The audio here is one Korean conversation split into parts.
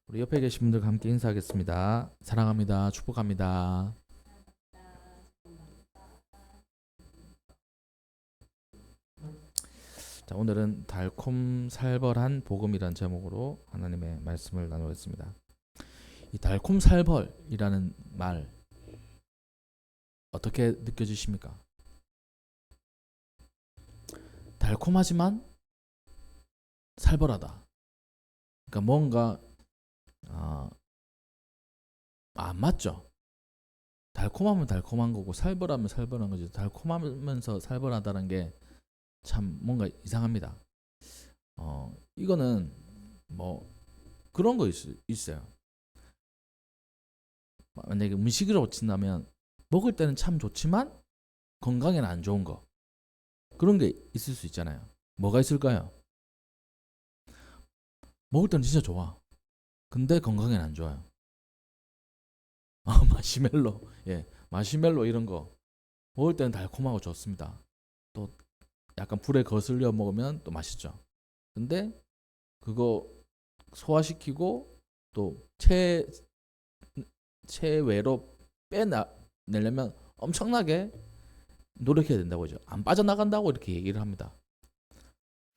우리 옆에 계신 분들과 함께 인사하겠습니다. 사랑합니다. 축복합니다. 자, 오늘은 달콤살벌한 복음이란 제목으로 하나님의 말씀을 나누겠습니다. 이 달콤살벌이라는 말 어떻게 느껴지십니까? 달콤하지만 살벌하다. 그러니까 뭔가 안 맞죠? 달콤하면 달콤한 거고 살벌하면 살벌한 거지. 달콤하면서 살벌하다는 게 참 뭔가 이상합니다. 이거는 뭐 그런 거 있어요. 만약에 음식으로 친다면 먹을 때는 참 좋지만 건강에는 안 좋은 거, 그런 게 있을 수 있잖아요. 뭐가 있을까요? 먹을 때는 진짜 좋아. 근데 건강에는 안 좋아요. 마시멜로. 예, 마시멜로 이런 거 먹을 때는 달콤하고 좋습니다. 또 약간 불에 거슬려 먹으면 또 맛있죠. 근데 그거 소화시키고 또 체외로 빼내려면 엄청나게 노력해야 된다고 하죠. 안 빠져나간다고 이렇게 얘기를 합니다.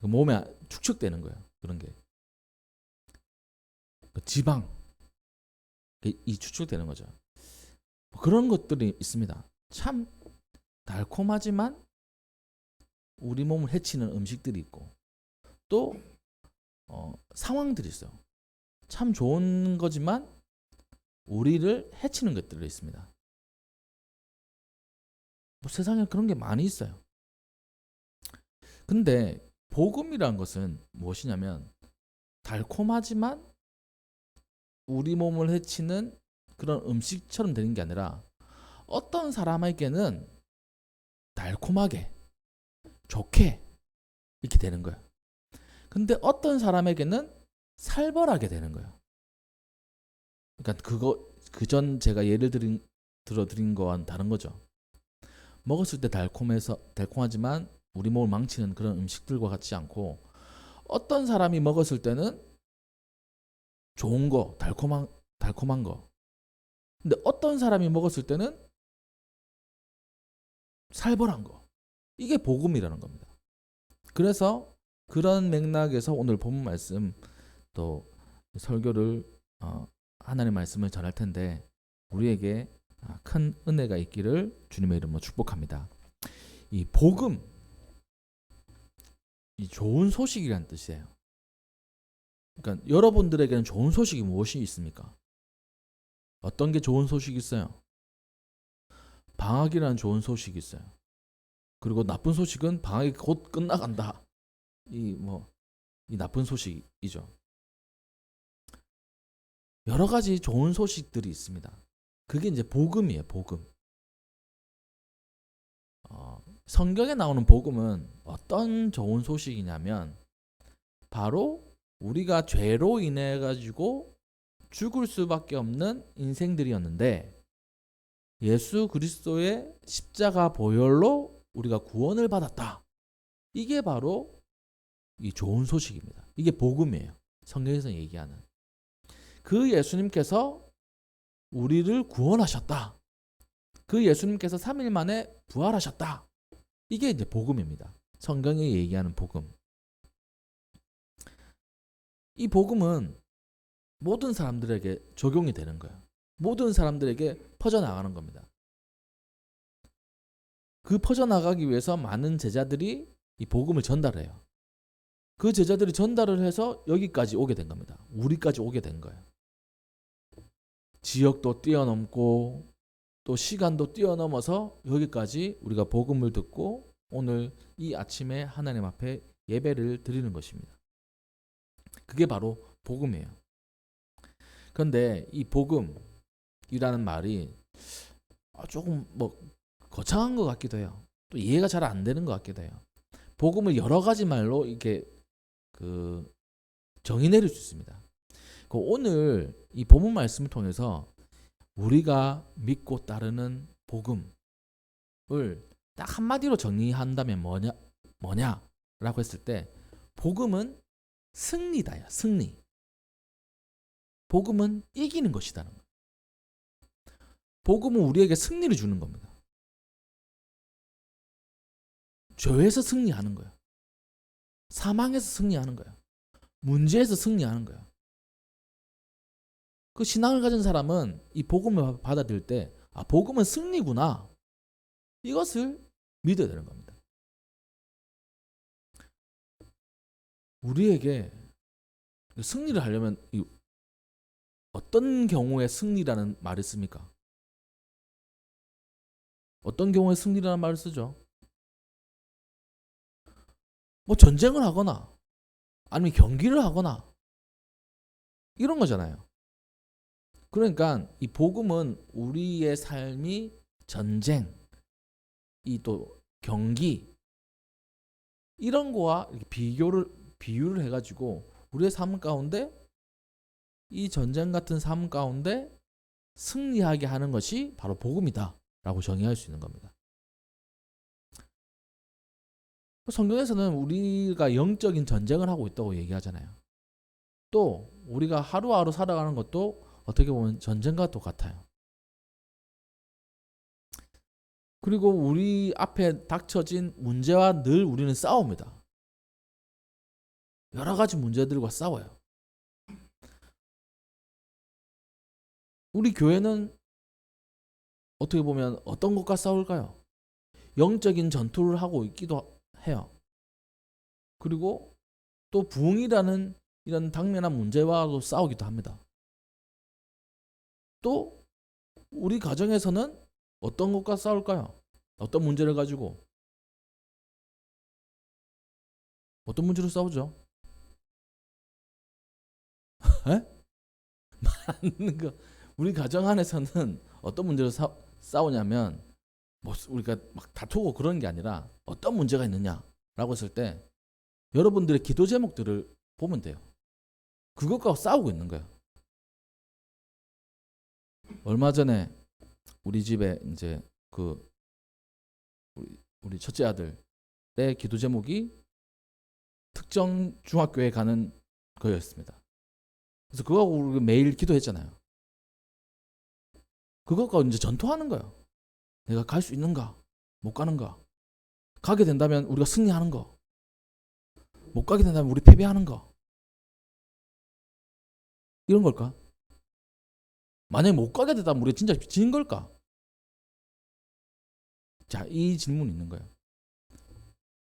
그 몸에 축적되는 거예요. 그런 게. 그 지방, 이 축적되는 거죠. 그런 것들이 있습니다. 참 달콤하지만 우리 몸을 해치는 음식들이 있고 또 상황들이 있어요. 참 좋은 거지만 우리를 해치는 것들이 있습니다. 뭐 세상에 그런 게 많이 있어요. 근데 복음이란 것은 무엇이냐면 달콤하지만 우리 몸을 해치는 그런 음식처럼 되는 게 아니라 어떤 사람에게는 달콤하게 좋게 이렇게 되는 거예요. 근데 어떤 사람에게는 살벌하게 되는 거예요. 그러니까 그거 그전 제가 예를 들어드린 거와는 다른 거죠. 먹었을 때 달콤하지만 우리 몸을 망치는 그런 음식들과 같지 않고 어떤 사람이 먹었을 때는 좋은 거, 달콤한 거. 근데 어떤 사람이 먹었을 때는 살벌한 거. 이게 복음이라는 겁니다. 그래서 그런 맥락에서 오늘 본문 말씀 또 설교를 하나님의 말씀을 전할 텐데 우리에게 큰 은혜가 있기를 주님의 이름으로 축복합니다. 이 복음, 이 좋은 소식이라는 뜻이에요. 그러니까 여러분들에게는 좋은 소식이 무엇이 있습니까? 어떤 게 좋은 소식이 있어요? 방학이라는 좋은 소식이 있어요. 그리고 나쁜 소식은 방학이 곧 끝나간다. 이 나쁜 소식이죠. 여러 가지 좋은 소식들이 있습니다. 그게 이제 복음이에요, 복음. 성경에 나오는 복음은 어떤 좋은 소식이냐면 바로 우리가 죄로 인해 가지고 죽을 수밖에 없는 인생들이었는데 예수 그리스도의 십자가 보혈로 우리가 구원을 받았다. 이게 바로 이 좋은 소식입니다. 이게 복음이에요. 성경에서 얘기하는. 그 예수님께서 우리를 구원하셨다. 그 예수님께서 3일 만에 부활하셨다. 이게 이제 복음입니다. 성경에 얘기하는 복음. 이 복음은 모든 사람들에게 적용이 되는 거예요. 모든 사람들에게 퍼져나가는 겁니다. 그 퍼져나가기 위해서 많은 제자들이 이 복음을 전달해요. 그 제자들이 전달을 해서 여기까지 오게 된 겁니다. 우리까지 오게 된 거예요. 지역도 뛰어넘고 또 시간도 뛰어넘어서 여기까지 우리가 복음을 듣고 오늘 이 아침에 하나님 앞에 예배를 드리는 것입니다. 그게 바로 복음이에요. 그런데 이 복음이라는 말이 조금 뭐 거창한 것 같기도 해요. 또 이해가 잘 안 되는 것 같기도 해요. 복음을 여러 가지 말로 이렇게 정의 내릴 수 있습니다. 오늘 이 본문 말씀을 통해서 우리가 믿고 따르는 복음을 딱 한마디로 정의한다면 뭐냐라고 했을 때 복음은 승리다요. 승리. 복음은 이기는 것이다는 거예요. 복음은 우리에게 승리를 주는 겁니다. 죄에서 승리하는 거예요. 사망에서 승리하는 거예요. 문제에서 승리하는 거예요. 그 신앙을 가진 사람은 이 복음을 받아들일 때 복음은 승리구나. 이것을 믿어야 되는 겁니다. 우리에게 승리를 하려면 어떤 경우에 승리라는 말을 씁니까? 어떤 경우에 승리라는 말을 쓰죠? 뭐 전쟁을 하거나 아니면 경기를 하거나 이런 거잖아요. 그러니까 이 복음은 우리의 삶이 전쟁, 이 또 경기 이런 거와 비유를 해가지고 우리의 삶 가운데 이 전쟁 같은 삶 가운데 승리하게 하는 것이 바로 복음이다라고 정의할 수 있는 겁니다. 성경에서는 우리가 영적인 전쟁을 하고 있다고 얘기하잖아요. 또 우리가 하루하루 살아가는 것도 어떻게 보면 전쟁과 똑같아요. 그리고 우리 앞에 닥쳐진 문제와 늘 우리는 싸웁니다. 여러 가지 문제들과 싸워요. 우리 교회는 어떻게 보면 어떤 것과 싸울까요? 영적인 전투를 하고 있기도 해요. 그리고 또 부흥이라는 이런 당면한 문제와도 싸우기도 합니다. 또 우리 가정에서는 어떤 것과 싸울까요? 어떤 문제를 가지고 어떤 문제로 싸우죠? 맞는 거. 우리 가정 안에서는 어떤 문제로 싸우냐면 뭐 우리가 막 다투고 그런 게 아니라 어떤 문제가 있느냐라고 했을 때 여러분들의 기도 제목들을 보면 돼요. 그것과 싸우고 있는 거예요. 얼마 전에 우리 집에 이제 우리 첫째 아들의 기도 제목이 특정 중학교에 가는 거였습니다. 그래서 그거하고 우리 매일 기도했잖아요. 그것과 이제 전투하는 거예요. 내가 갈 수 있는가? 못 가는가? 가게 된다면 우리가 승리하는 거. 못 가게 된다면 우리 패배하는 거. 이런 걸까? 만약에 못 가게 된다면 우리가 진짜 진 걸까? 자, 이 질문이 있는 거예요.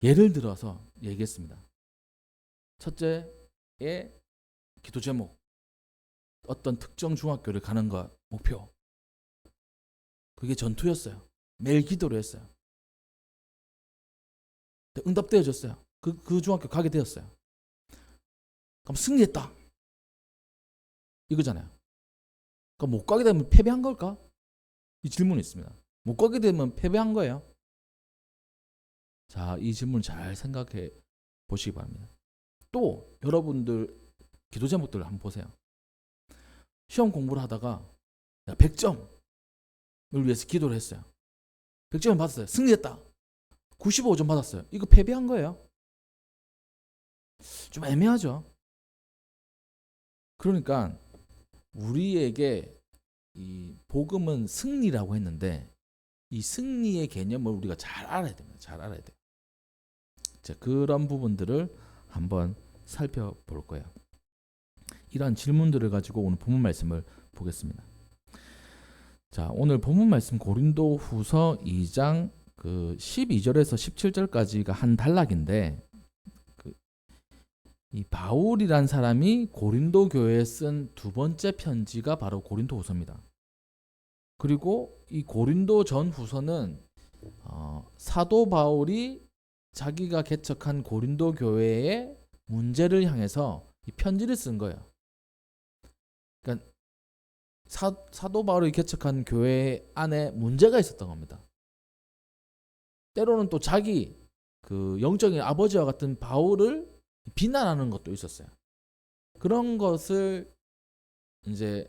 예를 들어서 얘기했습니다. 첫째의 기도 제목, 어떤 특정 중학교를 가는 거 목표. 그게 전투였어요. 매일 기도를 했어요. 응답되어졌어요. 그 중학교 가게 되었어요. 그럼 승리했다. 이거잖아요. 그럼 못 가게 되면 패배한 걸까? 이 질문이 있습니다. 못 가게 되면 패배한 거예요. 자, 이 질문 잘 생각해 보시기 바랍니다. 또 여러분들 기도 제목들을 한번 보세요. 시험 공부를 하다가 100점을 위해서 기도를 했어요. 100점을 받았어요. 승리했다. 95점 받았어요. 이거 패배한 거예요. 좀 애매하죠. 그러니까 우리에게 이 복음은 승리라고 했는데 이 승리의 개념을 우리가 잘 알아야 됩니다. 잘 알아야 돼요. 자, 그런 부분들을 한번 살펴볼 거예요. 이러한 질문들을 가지고 오늘 본문 말씀을 보겠습니다. 자, 오늘 본문 말씀 고린도후서 2장 12절에서 17절까지가 한 단락인데 이 바울이란 사람이 고린도 교회에 쓴 두 번째 편지가 바로 고린도후서입니다. 그리고 이 고린도 전후서는 사도 바울이 자기가 개척한 고린도 교회의 문제를 향해서 이 편지를 쓴 거예요. 그러니까 사도 바울이 개척한 교회 안에 문제가 있었던 겁니다. 때로는 또 자기 영적인 아버지와 같은 바울을 비난하는 것도 있었어요. 그런 것을 이제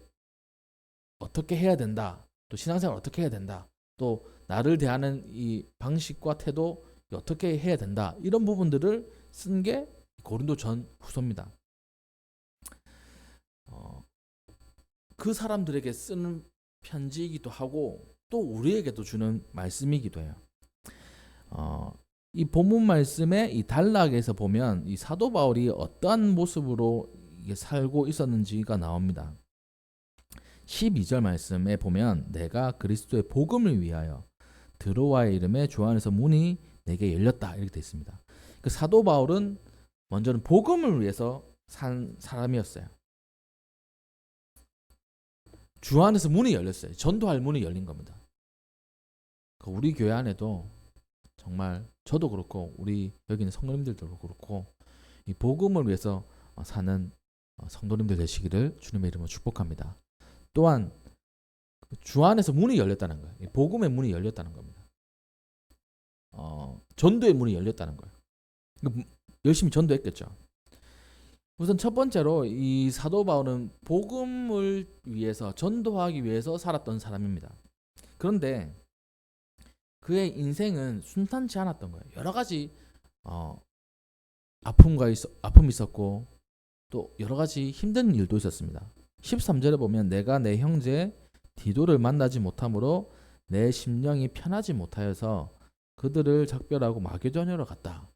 어떻게 해야 된다. 또 신앙생활 어떻게 해야 된다. 또 나를 대하는 이 방식과 태도 어떻게 해야 된다. 이런 부분들을 쓴 게 고린도 전후서입니다. 그 사람들에게 쓰는 편지이기도 하고 또 우리에게도 주는 말씀이기도 해요. 이 본문 말씀의 이 단락에서 보면 이 사도 바울이 어떠한 모습으로 이게 살고 있었는지가 나옵니다. 12절 말씀에 보면 내가 그리스도의 복음을 위하여 드로아의 이름에 주 안에서 문이 내게 열렸다 이렇게 되어 있습니다. 그 사도 바울은 먼저는 복음을 위해서 산 사람이었어요. 주 안에서 문이 열렸어요. 전도할 문이 열린 겁니다. 우리 교회 안에도 정말 저도 그렇고 우리 여기 있는 성도님들도 그렇고 이 복음을 위해서 사는 성도님들 되시기를 주님의 이름으로 축복합니다. 또한 주 안에서 문이 열렸다는 거예요. 복음의 문이 열렸다는 겁니다. 전도의 문이 열렸다는 거예요. 열심히 전도했겠죠. 우선 첫 번째로 이 사도 바울은 복음을 위해서 전도하기 위해서 살았던 사람입니다. 그런데 그의 인생은 순탄치 않았던 거예요. 여러 가지 아픔이 있었고 또 여러 가지 힘든 일도 있었습니다. 13절에 보면 내가 내 형제 디도를 만나지 못하므로 내 심령이 편하지 못하여서 그들을 작별하고 마게도냐로 갔다.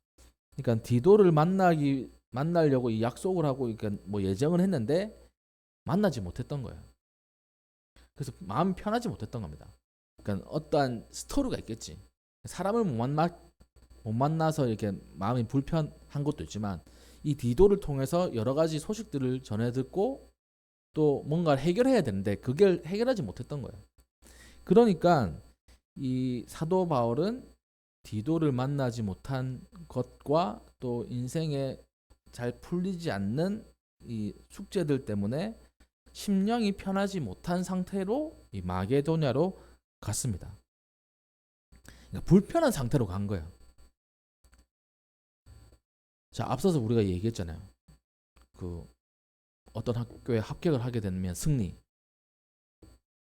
그러니까 디도를 만나려고 이 약속을 하고 그러니까 뭐 예정을 했는데 만나지 못했던 거예요. 그래서 마음이 편하지 못했던 겁니다. 그러니까 어떠한 스토리가 있겠지. 사람을 못 만나서 이렇게 마음이 불편한 것도 있지만 이 디도를 통해서 여러 가지 소식들을 전해 듣고 또 뭔가를 해결해야 되는데 그걸 해결하지 못했던 거예요. 그러니까 이 사도 바울은 디도를 만나지 못한 것과 또 인생에 잘 풀리지 않는 이 숙제들 때문에 심령이 편하지 못한 상태로 이 마게도냐로 갔습니다. 그러니까 불편한 상태로 간 거예요. 자, 앞서서 우리가 얘기했잖아요. 그 어떤 학교에 합격을 하게 되면 승리,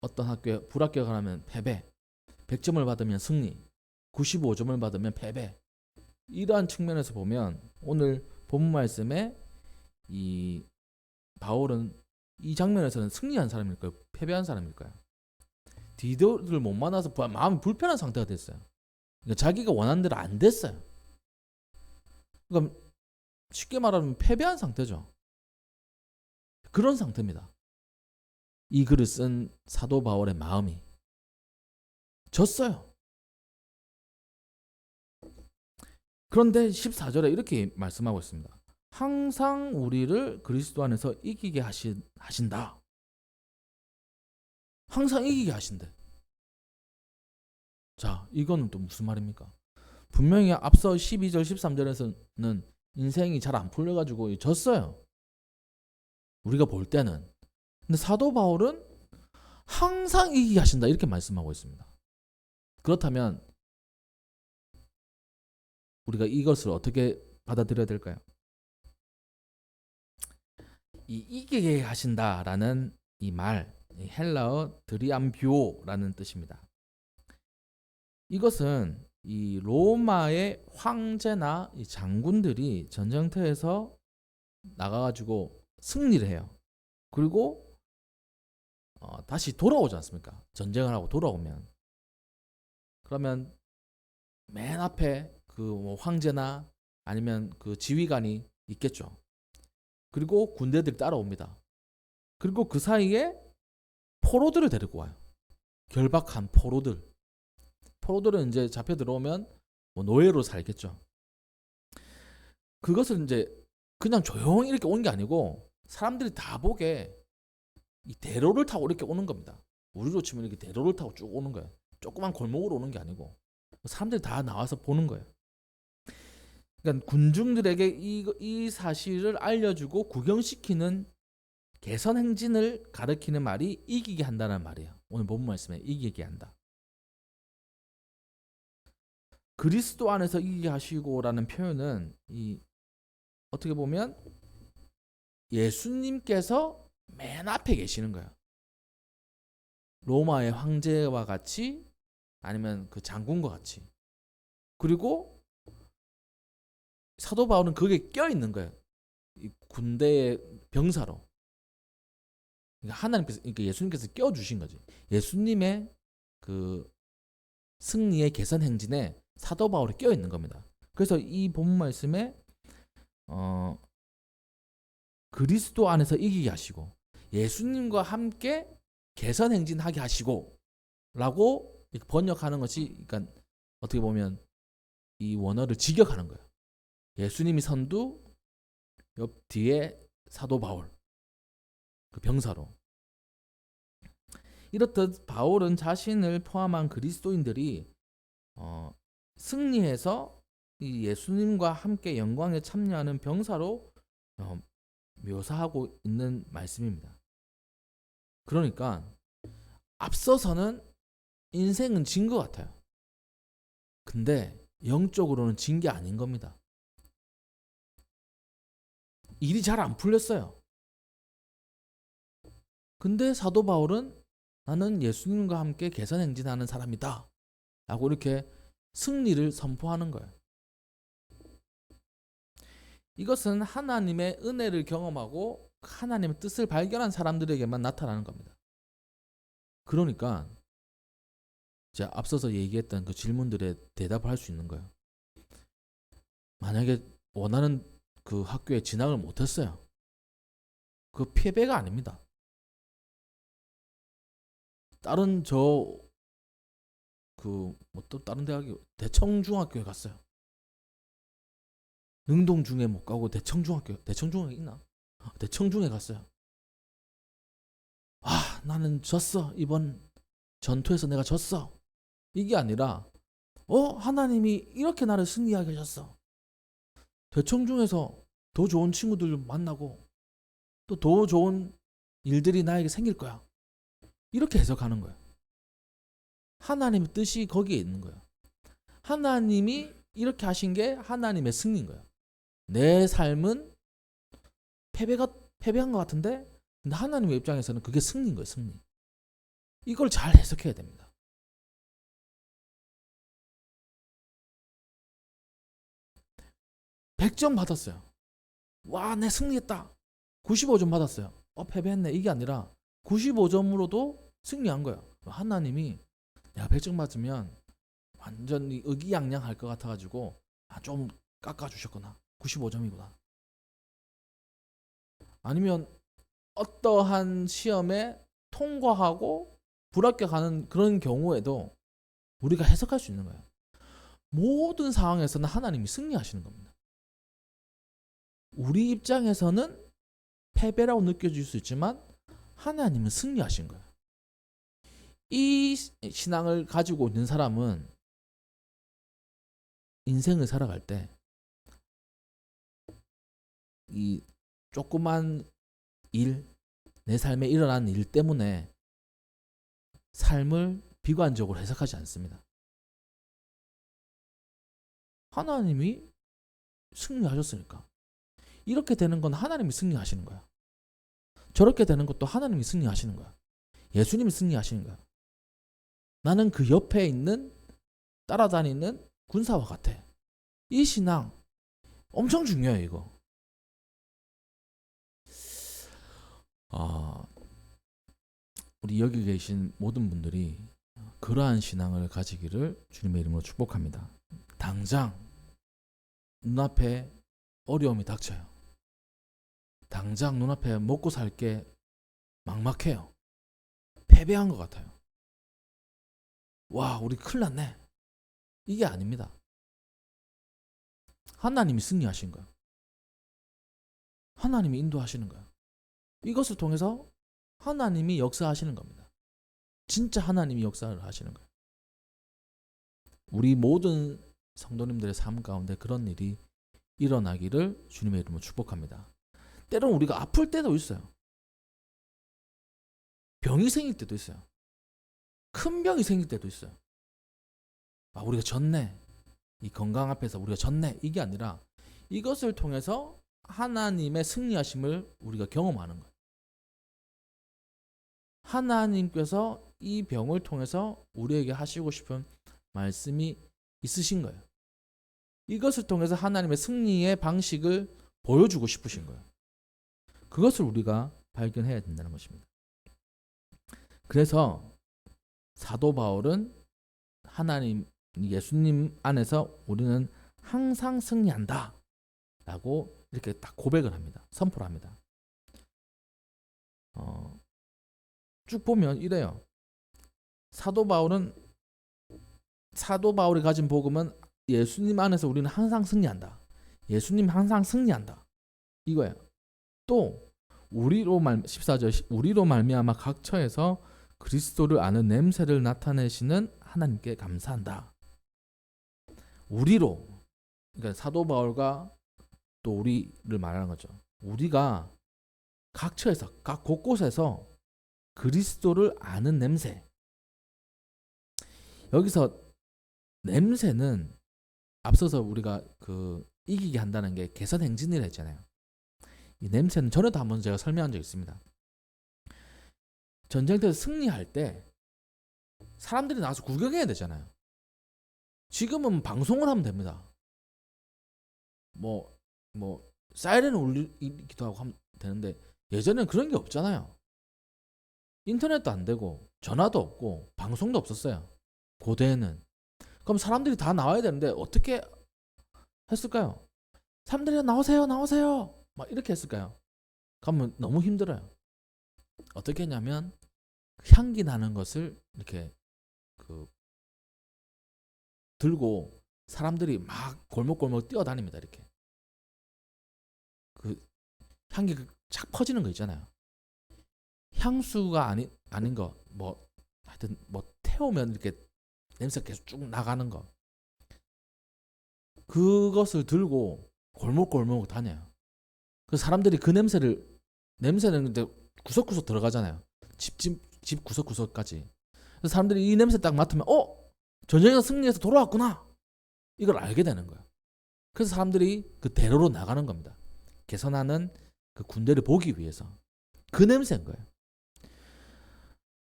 어떤 학교에 불합격을 하면 패배, 100점을 받으면 승리, 95점을 받으면 패배. 이러한 측면에서 보면 오늘 본문 말씀에 이 바울은 이 장면에서는 승리한 사람일까요? 패배한 사람일까요? 디도를 못 만나서 마음이 불편한 상태가 됐어요. 그러니까 자기가 원하는 대로 안 됐어요. 그러니까 쉽게 말하면 패배한 상태죠. 그런 상태입니다. 이 글을 쓴 사도 바울의 마음이 졌어요. 그런데 14절에 이렇게 말씀하고 있습니다. 항상 우리를 그리스도 안에서 이기게 하신다. 항상 이기게 하신대. 자, 이거는 또 무슨 말입니까? 분명히 앞서 12절 13절에서는 인생이 잘 안 풀려가지고 졌어요. 우리가 볼 때는. 근데 사도 바울은 항상 이기게 하신다 이렇게 말씀하고 있습니다. 그렇다면 우리가 이것을 어떻게 받아들여야 될까요? 이 이기게 하신다라는 이 말, 헬라어 드리암뷰라는 뜻입니다. 이것은 이 로마의 황제나 이 장군들이 전쟁터에서 나가가지고 승리를 해요. 그리고 다시 돌아오지 않습니까? 전쟁을 하고 돌아오면 그러면 맨 앞에 그 뭐 황제나 아니면 그 지휘관이 있겠죠. 그리고 군대들이 따라옵니다. 그리고 그 사이에 포로들을 데리고 와요. 결박한 포로들은 이제 잡혀 들어오면 뭐 노예로 살겠죠. 그것을 이제 그냥 조용히 이렇게 오는 게 아니고 사람들이 다 보게 이 대로를 타고 이렇게 오는 겁니다. 우리로 치면 이렇게 대로를 타고 쭉 오는 거예요. 조그만 골목으로 오는 게 아니고 사람들이 다 나와서 보는 거예요. 그러니까 군중들에게 이 사실을 알려주고 구경시키는 개선 행진을 가리키는 말이 이기게 한다는 말이에요. 오늘 본문 말씀에 이기게 한다. 그리스도 안에서 이기게 하시고라는 표현은 어떻게 보면 예수님께서 맨 앞에 계시는 거예요. 로마의 황제와 같이 아니면 그 장군과 같이. 그리고 사도 바울은 거기에 껴있는 거예요. 이 군대의 병사로. 그러니까 예수님께서 껴주신 거지. 예수님의 그 승리의 개선 행진에 사도 바울이 껴 있는 겁니다. 그래서 이 본문 말씀에 그리스도 안에서 이기게 하시고 예수님과 함께 개선 행진하게 하시고 라고 번역하는 것이, 그러니까 어떻게 보면 이 원어를 직역하는 거예요. 예수님이 선두, 옆 뒤에 사도 바울, 그 병사로. 이렇듯 바울은 자신을 포함한 그리스도인들이 승리해서 이 예수님과 함께 영광에 참여하는 병사로 묘사하고 있는 말씀입니다. 그러니까 앞서서는 인생은 진 것 같아요. 근데 영적으로는 진 게 아닌 겁니다. 일이 잘 안 풀렸어요. 근데 사도 바울은 나는 예수님과 함께 개선 행진하는 사람이다 라고 이렇게 승리를 선포하는 거예요. 이것은 하나님의 은혜를 경험하고 하나님의 뜻을 발견한 사람들에게만 나타나는 겁니다. 그러니까 제가 앞서서 얘기했던 그 질문들에 대답을 할 수 있는 거예요. 만약에 원하는 그 학교에 진학을 못했어요. 그 패배가 아닙니다. 다른 또 다른 대학이 대청중학교에 갔어요. 능동중에 못 가고 대청중학교 있나? 대청중에 갔어요. 나는 졌어. 이번 전투에서 내가 졌어. 이게 아니라 하나님이 이렇게 나를 승리하게 하셨어. 대청중에서 더 좋은 친구들 만나고 또 더 좋은 일들이 나에게 생길 거야. 이렇게 해석하는 거예요. 하나님의 뜻이 거기에 있는 거예요. 하나님이 이렇게 하신 게 하나님의 승리인 거예요. 내 삶은 패배한 것 같은데 근데 하나님의 입장에서는 그게 승리인 거예요. 승리. 이걸 잘 해석해야 됩니다. 100점 받았어요. 와, 내 승리했다. 95점 받았어요. 패배했네. 이게 아니라 95점으로도 승리한 거예요. 하나님이 내가 100점 맞으면 완전히 의기양양할 것 같아가지고 좀 깎아주셨구나. 95점이구나. 아니면 어떠한 시험에 통과하고 불합격하는 그런 경우에도 우리가 해석할 수 있는 거예요. 모든 상황에서는 하나님이 승리하시는 겁니다. 우리 입장에서는 패배라고 느껴질 수 있지만 하나님은 승리하신 거예요. 이 신앙을 가지고 있는 사람은 인생을 살아갈 때 이 조그만 일, 내 삶에 일어난 일 때문에 삶을 비관적으로 해석하지 않습니다. 하나님이 승리하셨으니까 이렇게 되는 건 하나님이 승리하시는 거야. 저렇게 되는 것도 하나님이 승리하시는 거야. 예수님이 승리하시는 거야. 나는 그 옆에 있는 따라다니는 군사와 같아. 이 신앙 엄청 중요해. 이거 우리 여기 계신 모든 분들이 그러한 신앙을 가지기를 주님의 이름으로 축복합니다. 당장 눈앞에 어려움이 닥쳐요. 당장 눈앞에 먹고 살 게 막막해요. 패배한 것 같아요. 와, 우리 큰일 났네. 이게 아닙니다. 하나님이 승리하신 거예요. 하나님이 인도하시는 거예요. 이것을 통해서 하나님이 역사하시는 겁니다. 진짜 하나님이 역사를 하시는 거예요. 우리 모든 성도님들의 삶 가운데 그런 일이 일어나기를 주님의 이름으로 축복합니다. 때로는 우리가 아플 때도 있어요. 병이 생길 때도 있어요. 큰 병이 생길 때도 있어요. 우리가 졌네. 이 건강 앞에서 우리가 졌네. 이게 아니라 이것을 통해서 하나님의 승리하심을 우리가 경험하는 거예요. 하나님께서 이 병을 통해서 우리에게 하시고 싶은 말씀이 있으신 거예요. 이것을 통해서 하나님의 승리의 방식을 보여주고 싶으신 거예요. 그것을 우리가 발견해야 된다는 것입니다. 그래서 사도 바울은 하나님 예수님 안에서 우리는 항상 승리한다 라고 이렇게 딱 고백을 합니다. 선포를 합니다. 쭉 보면 이래요. 사도 바울이 가진 복음은 예수님 안에서 우리는 항상 승리한다. 예수님 항상 승리한다. 이거예요. 또 14절 우리로 말미암아 각 처에서 그리스도를 아는 냄새를 나타내시는 하나님께 감사한다. 우리로, 그러니까 사도 바울과 또 우리를 말하는 거죠. 우리가 각 처에서 각 곳곳에서 그리스도를 아는 냄새. 여기서 냄새는 앞서서 우리가 이기게 한다는 게 개선 행진이라 했잖아요. 이 냄새는 전에도 한번 제가 설명한 적 있습니다. 전쟁터에서 승리할 때 사람들이 나와서 구경해야 되잖아요. 지금은 방송을 하면 됩니다. 뭐 사이렌을 울리기도 하고 하면 되는데 예전에는 그런 게 없잖아요. 인터넷도 안 되고 전화도 없고 방송도 없었어요. 고대에는. 그럼 사람들이 다 나와야 되는데 어떻게 했을까요? 사람들이 나오세요 막 이렇게 했을까요? 그러면 너무 힘들어요. 어떻게 했냐면 향기 나는 것을 이렇게 들고 사람들이 막 골목골목 뛰어다닙니다. 이렇게 향기 착 퍼지는 거 있잖아요. 향수가 아닌 거 하여튼 태우면 이렇게 냄새가 계속 쭉 나가는 거, 그것을 들고 골목골목 다녀요. 그 사람들이 그 냄새는 근데 구석구석 들어가잖아요. 집 구석구석까지. 그래서 사람들이 이 냄새 딱 맡으면 전쟁에서 승리해서 돌아왔구나, 이걸 알게 되는 거예요. 그래서 사람들이 그 대로로 나가는 겁니다. 개선하는 그 군대를 보기 위해서. 그 냄새인 거예요.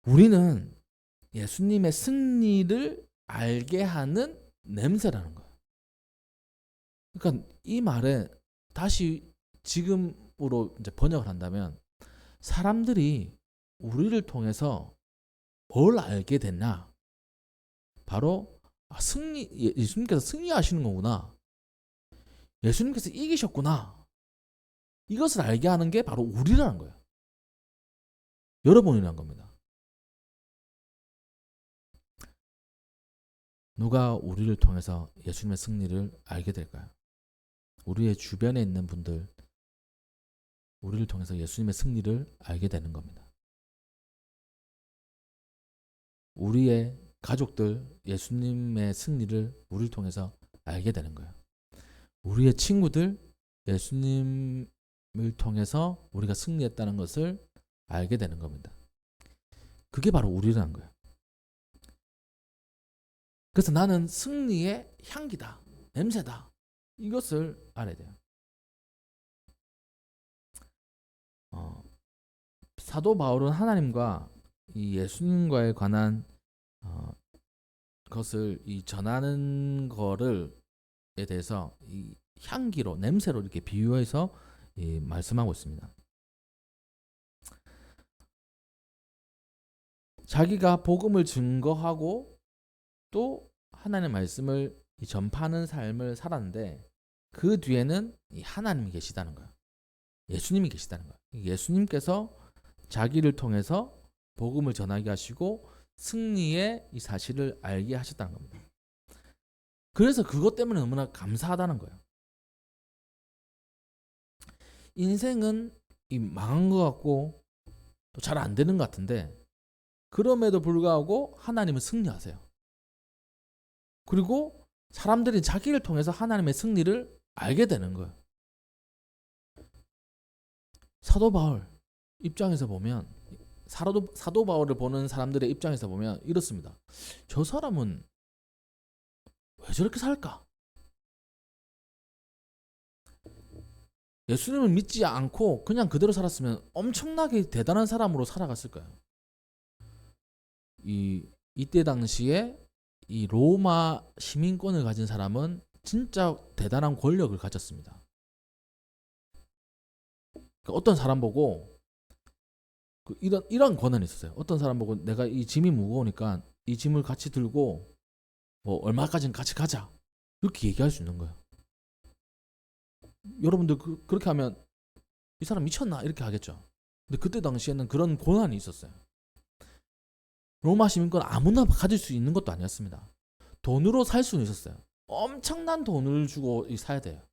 우리는 예수님의 승리를 알게 하는 냄새라는 거예요. 그러니까 이 말에 다시 지금으로 이제 번역을 한다면, 사람들이 우리를 통해서 뭘 알게 됐나? 바로 예수님께서 승리하시는 거구나. 예수님께서 이기셨구나. 이것을 알게 하는 게 바로 우리라는 거예요. 여러분이라는 겁니다. 누가 우리를 통해서 예수님의 승리를 알게 될까요? 우리의 주변에 있는 분들, 우리를 통해서 예수님의 승리를 알게 되는 겁니다. 우리의 가족들, 예수님의 승리를 우리를 통해서 알게 되는 거예요. 우리의 친구들, 예수님을 통해서 우리가 승리했다는 것을 알게 되는 겁니다. 그게 바로 우리라는 거예요. 그래서 나는 승리의 향기다, 냄새다, 이것을 알아야 돼요. 사도 바울은 하나님과 이 예수님과에 관한 것을 전하는 거를 에 대해서 이 향기로, 냄새로 이렇게 비유해서 말씀하고 있습니다. 자기가 복음을 증거하고 또 하나님의 말씀을 전파하는 삶을 살았는데, 그 뒤에는 하나님이 계시다는 거예요. 예수님이 계시다는 거예요. 예수님께서 자기를 통해서 복음을 전하게 하시고 승리의 이 사실을 알게 하셨다는 겁니다. 그래서 그것 때문에 너무나 감사하다는 거예요. 인생은 망한 것 같고 또 잘 안 되는 것 같은데, 그럼에도 불구하고 하나님은 승리하세요. 그리고 사람들이 자기를 통해서 하나님의 승리를 알게 되는 거예요. 사도 바울 입장에서 보면, 사도 바울을 보는 사람들의 입장에서 보면 이렇습니다. 저 사람은 왜 저렇게 살까? 예수님을 믿지 않고 그냥 그대로 살았으면 엄청나게 대단한 사람으로 살아갔을 거예요. 이때 당시에 이 로마 시민권을 가진 사람은 진짜 대단한 권력을 가졌습니다. 어떤 사람 보고 이런 권한이 있었어요. 어떤 사람 보고 내가 이 짐이 무거우니까 이 짐을 같이 들고 뭐 얼마까지는 같이 가자 이렇게 얘기할 수 있는 거예요. 여러분들 그렇게 하면 이 사람 미쳤나 이렇게 하겠죠. 근데 그때 당시에는 그런 권한이 있었어요. 로마 시민권 아무나 가질 수 있는 것도 아니었습니다. 돈으로 살 수는 있었어요. 엄청난 돈을 주고 사야 돼요.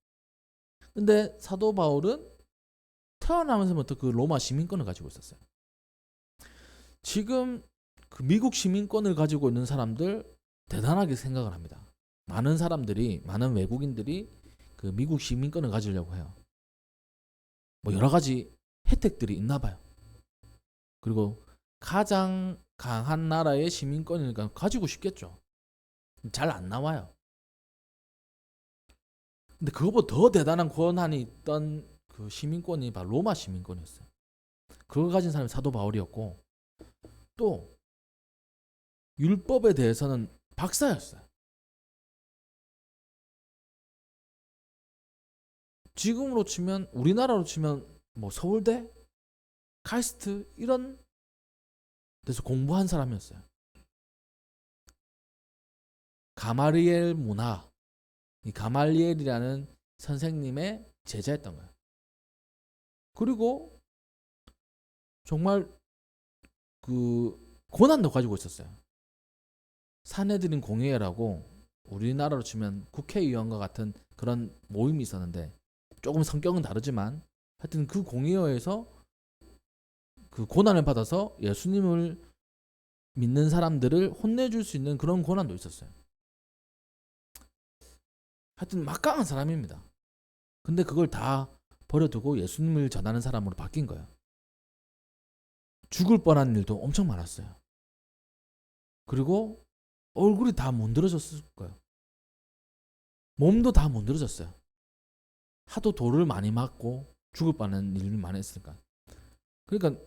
근데 사도 바울은 태어나면서부터 그 로마 시민권을 가지고 있었어요. 지금 그 미국 시민권을 가지고 있는 사람들 대단하게 생각을 합니다. 많은 외국인들이 그 미국 시민권을 가지려고 해요. 뭐 여러 가지 혜택들이 있나 봐요. 그리고 가장 강한 나라의 시민권이니까 가지고 싶겠죠. 잘 안 나와요. 근데 그거보다 더 대단한 권한이 있던 그 시민권이 바로 로마 시민권이었어요. 그걸 가진 사람이 사도 바울이었고, 또 율법에 대해서는 박사였어요. 지금으로 치면, 우리나라로 치면 뭐 서울대, 카이스트 이런 데서 공부한 사람이었어요. 가말리엘 문화, 이 가말리엘이라는 선생님의 제자였던 거예요. 그리고 정말 그 고난도 가지고 있었어요. 사내들인 공회라고 우리나라로 치면 국회의원과 같은 그런 모임이 있었는데, 조금 성격은 다르지만 하여튼 그 공회에서 그 고난을 받아서 예수님을 믿는 사람들을 혼내줄 수 있는 그런 고난도 있었어요. 하여튼 막강한 사람입니다. 근데 그걸 다 버려두고 예수님을 전하는 사람으로 바뀐 거예요. 죽을 뻔한 일도 엄청 많았어요. 그리고 얼굴이 다 문드러졌을 거예요. 몸도 다 문드러졌어요. 하도 돌을 많이 맞고 죽을 뻔한 일이 많이 했으니까. 그러니까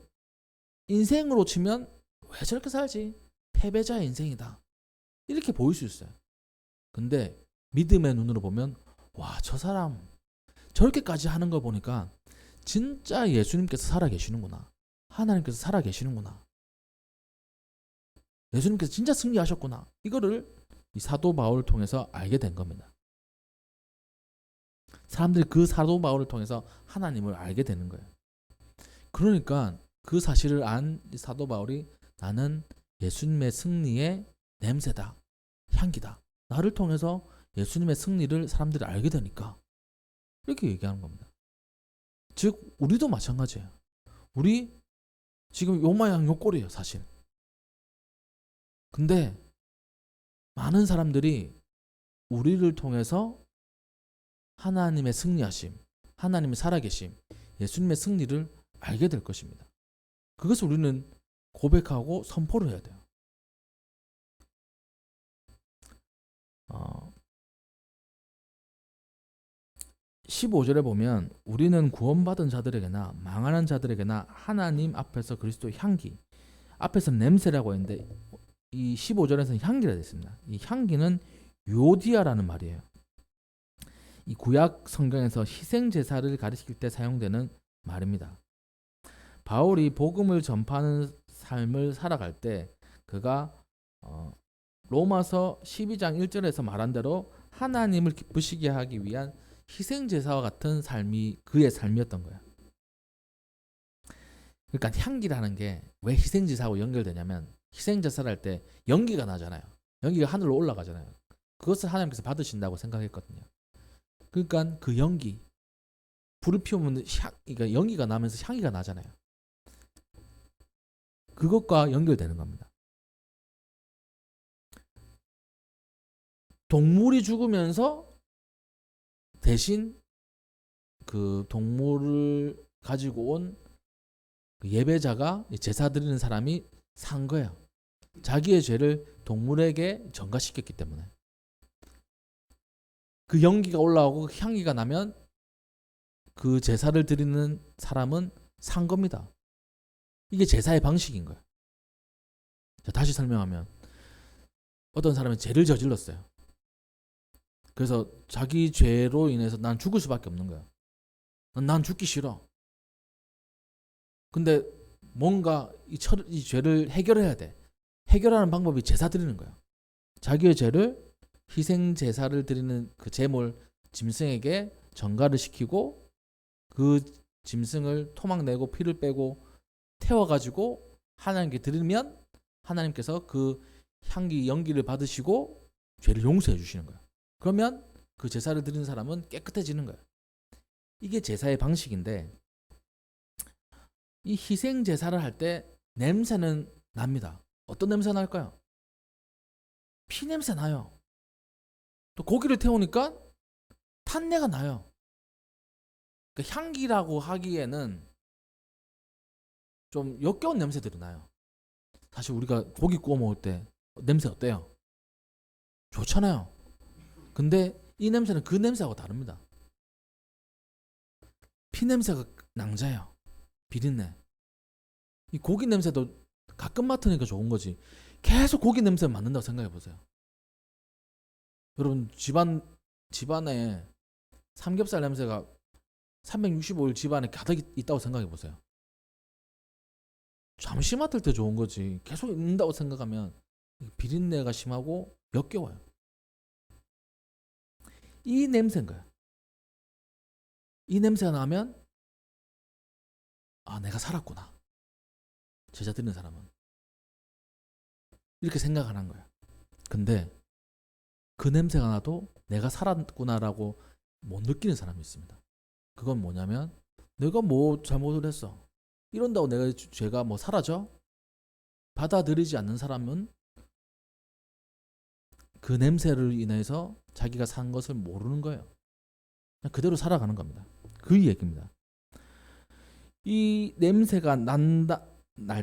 인생으로 치면 왜 저렇게 살지? 패배자의 인생이다. 이렇게 보일 수 있어요. 근데 믿음의 눈으로 보면 와, 저 사람 저렇게까지 하는 거 보니까 진짜 예수님께서 살아계시는구나. 하나님께서 살아계시는구나. 예수님께서 진짜 승리하셨구나. 이거를 이 사도 바울을 통해서 알게 된 겁니다. 사람들이 그 사도 바울을 통해서 하나님을 알게 되는 거예요. 그러니까 그 사실을 안 사도 바울이 나는 예수님의 승리의 냄새다. 향기다. 나를 통해서 예수님의 승리를 사람들이 알게 되니까 이렇게 얘기하는 겁니다. 즉 우리도 마찬가지예요. 우리 지금 요 모양 요 꼴이에요, 사실. 근데 많은 사람들이 우리를 통해서 하나님의 승리하심, 하나님의 살아계심, 예수님의 승리를 알게 될 것입니다. 그것을 우리는 고백하고 선포를 해야 돼요. 15절에 보면 우리는 구원받은 자들에게나 망하는 자들에게나 하나님 앞에서 그리스도의 향기, 앞에서는 냄새라고 했는데 이 15절에서는 향기라 됐습니다. 이 향기는 요디아라는 말이에요. 이 구약 성경에서 희생 제사를 가리킬 때 사용되는 말입니다. 바울이 복음을 전파하는 삶을 살아갈 때 그가 로마서 12장 1절에서 말한 대로 하나님을 기쁘시게 하기 위한 희생 제사와 같은 삶이 그의 삶이었던 거야. 그러니까 향기라는 게 왜 희생 제사하고 연결되냐면 희생 제사를 할 때 연기가 나잖아요. 연기가 하늘로 올라가잖아요. 그것을 하나님께서 받으신다고 생각했거든요. 그러니까 그 연기, 불을 피우면 그러니까 연기가 나면서 향기가 나잖아요. 그것과 연결되는 겁니다. 동물이 죽으면서 대신 그 동물을 가지고 온 그 예배자가 제사 드리는 사람이 산 거예요. 자기의 죄를 동물에게 전가시켰기 때문에. 그 연기가 올라오고 향기가 나면 그 제사를 드리는 사람은 산 겁니다. 이게 제사의 방식인 거예요. 자, 다시 설명하면 어떤 사람이 죄를 저질렀어요. 그래서 자기 죄로 인해서 난 죽을 수밖에 없는 거예요. 난 죽기 싫어. 근데 뭔가 이 죄를 해결해야 돼. 해결하는 방법이 제사 드리는 거야. 자기의 죄를 희생 제사를 드리는 그 제물 짐승에게 전가를 시키고 그 짐승을 토막 내고 피를 빼고 태워가지고 하나님께 드리면 하나님께서 그 향기 연기를 받으시고 죄를 용서해 주시는 거야. 그러면 그 제사를 드리는 사람은 깨끗해지는 거야. 이게 제사의 방식인데 이 희생 제사를 할 때 냄새는 납니다. 어떤 냄새 날까요? 피 냄새 나요. 또 고기를 태우니까 탄내가 나요. 그러니까 향기라고 하기에는 좀 역겨운 냄새들이 나요. 사실 우리가 고기 구워 먹을 때 냄새 어때요? 좋잖아요. 근데 이 냄새는 그 냄새하고 다릅니다. 피 냄새가 낭자예요. 비린내. 이 고기 냄새도 가끔 맡으니까 좋은 거지. 계속 고기 냄새 맡는다고 생각해 보세요. 여러분 집안에 삼겹살 냄새가 365일 집안에 가득 있다고 생각해 보세요. 잠시 맡을 때 좋은 거지. 계속 있는다고 생각하면 비린내가 심하고 역겨워요. 이 냄새인 거야. 이 냄새가 나면 아, 내가 살았구나. 제자 드리는 사람은 이렇게 생각하는 거야. 근데 그 냄새가 나도 내가 살았구나라고 못 느끼는 사람이 있습니다. 그건 뭐냐면 내가 뭐 잘못을 했어. 이런다고 내가 죄가 뭐 사라져? 받아들이지 않는 사람은 그 냄새를 인해서 자기가 산 것을 모르는 거예요. 그냥 그대로 살아가는 겁니다. 그 얘기입니다. 이 냄새가 날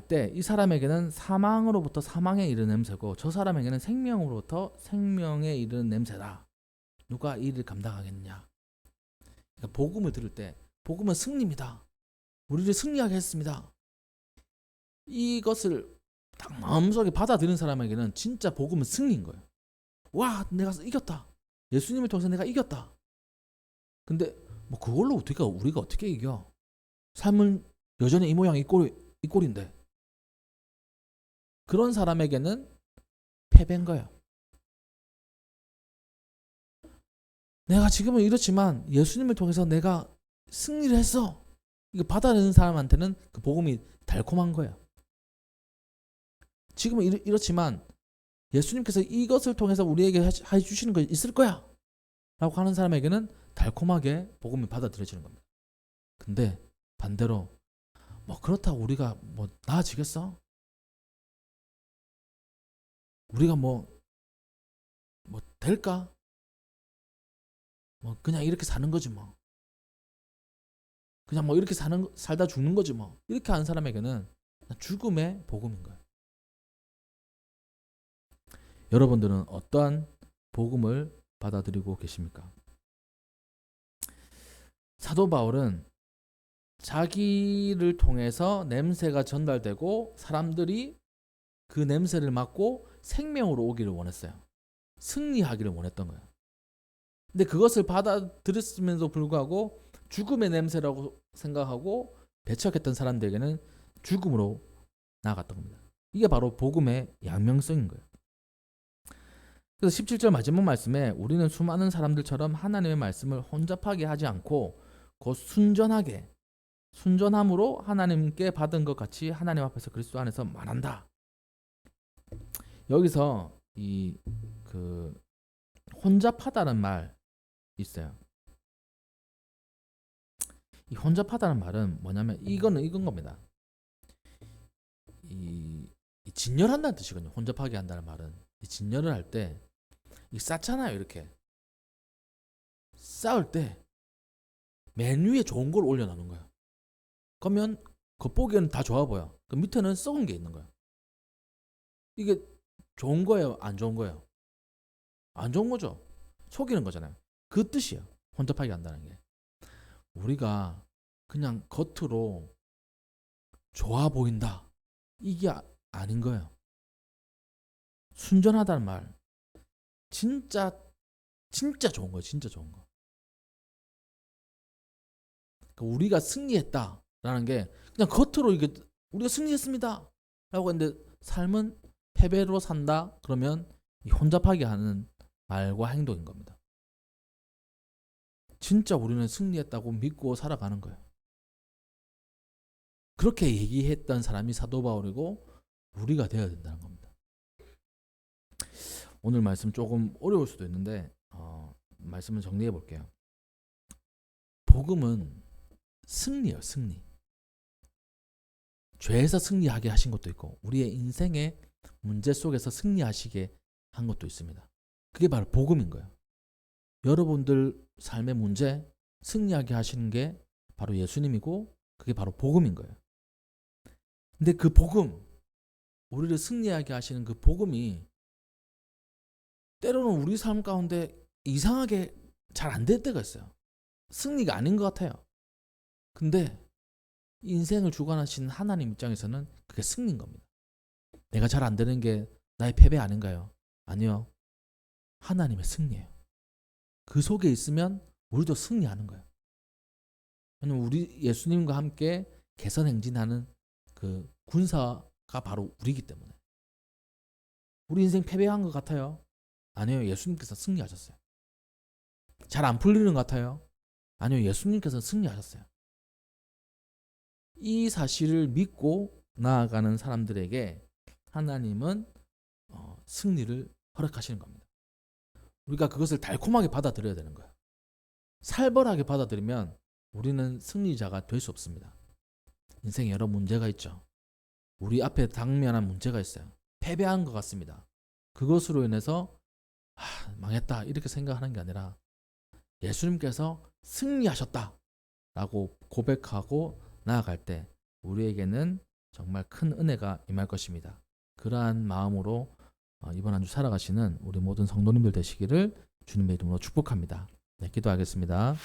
때 이 사람에게는 사망으로부터 사망에 이르는 냄새고 저 사람에게는 생명으로부터 생명에 이르는 냄새다. 누가 이 일을 감당하겠느냐. 그러니까 복음을 들을 때 복음은 승리입니다. 우리를 승리하게 했습니다. 이것을 딱 마음속에 받아들이는 사람에게는 진짜 복음은 승리인 거예요. 와, 내가 이겼다. 예수님을 통해서 내가 이겼다. 근데 뭐 그걸로 우리가 어떻게 이겨? 삶은 여전히 이 모양 이 꼴인데. 그런 사람에게는 패배인 거예요. 내가 지금은 이렇지만 예수님을 통해서 내가 승리를 했어. 이거 받아내는 사람한테는 그 복음이 달콤한 거예요. 지금은 이렇지만 예수님께서 이것을 통해서 우리에게 해주시는 거 있을 거야 라고 하는 사람에게는 달콤하게 복음이 받아들여지는 겁니다. 근데 반대로 뭐 그렇다고 우리가 뭐 나아지겠어? 우리가 뭐 될까? 뭐 그냥 이렇게 사는 거지 뭐. 그냥 뭐 이렇게 살다 죽는 거지 뭐. 이렇게 하는 사람에게는 죽음의 복음인 거예요. 여러분들은 어떠한 복음을 받아들이고 계십니까? 사도 바울은 자기를 통해서 냄새가 전달되고 사람들이 그 냄새를 맡고 생명으로 오기를 원했어요. 승리하기를 원했던 거예요. 근데 그것을 받아들였음에도 불구하고 죽음의 냄새라고 생각하고 배척했던 사람들에게는 죽음으로 나아갔던 겁니다. 이게 바로 복음의 양면성인 거예요. 그래서 17절 마지막 말씀에 우리는 수많은 사람들처럼 하나님의 말씀을 혼잡하게 하지 않고 곧 순전함으로 하나님께 받은 것 같이 하나님 앞에서 그리스도 안에서 말한다. 여기서 그 혼잡하다는 말 있어요. 이 혼잡하다는 말은 뭐냐면 이건 겁니다. 이 진열한다는 뜻이거든요. 혼잡하게 한다는 말은 이 진열을 할 때 쌓잖아요. 이렇게 쌓을 때 맨 위에 좋은 걸 올려놓는 거예요. 그러면 겉보기에는 다 좋아 보여. 그 밑에는 썩은 게 있는 거예요. 이게 좋은 거예요? 안 좋은 거예요? 안 좋은 거죠. 속이는 거잖아요. 그 뜻이에요. 혼잡하게 한다는 게. 우리가 그냥 겉으로 좋아 보인다. 이게 아닌 거예요. 순전하다는 말. 진짜 좋은 거예요. 진짜 좋은 거. 그러니까 우리가 승리했다라는 게 그냥 겉으로 이게 우리가 승리했습니다 라고 했는데 삶은 패배로 산다 그러면 이 혼잡하게 하는 말과 행동인 겁니다. 진짜 우리는 승리했다고 믿고 살아가는 거예요. 그렇게 얘기했던 사람이 사도 바울이고 우리가 되어야 된다는 겁니다. 오늘 말씀 조금 어려울 수도 있는데 말씀을 정리해 볼게요. 복음은 승리예요. 승리. 죄에서 승리하게 하신 것도 있고 우리의 인생의 문제 속에서 승리하시게 한 것도 있습니다. 그게 바로 복음인 거예요. 여러분들 삶의 문제 승리하게 하시는 게 바로 예수님이고 그게 바로 복음인 거예요. 근데 그 복음, 우리를 승리하게 하시는 그 복음이 때로는 우리 삶 가운데 이상하게 잘 안 될 때가 있어요. 승리가 아닌 것 같아요. 근데 인생을 주관하시는 하나님 입장에서는 그게 승리인 겁니다. 내가 잘 안 되는 게 나의 패배 아닌가요? 아니요. 하나님의 승리예요. 그 속에 있으면 우리도 승리하는 거예요. 왜냐면 우리 예수님과 함께 개선 행진하는 그 군사가 바로 우리이기 때문에. 우리 인생 패배한 것 같아요? 아니요. 예수님께서 승리하셨어요. 잘 안 풀리는 것 같아요? 아니요. 예수님께서 승리하셨어요. 이 사실을 믿고 나아가는 사람들에게 하나님은 승리를 허락하시는 겁니다. 우리가 그것을 달콤하게 받아들여야 되는 거예요. 살벌하게 받아들이면 우리는 승리자가 될 수 없습니다. 인생에 여러 문제가 있죠. 우리 앞에 당면한 문제가 있어요. 패배한 것 같습니다. 그것으로 인해서 망했다 이렇게 생각하는 게 아니라 예수님께서 승리하셨다라고 고백하고 나아갈 때 우리에게는 정말 큰 은혜가 임할 것입니다. 그러한 마음으로 이번 한 주 살아가시는 우리 모든 성도님들 되시기를 주님의 이름으로 축복합니다. 네, 기도하겠습니다.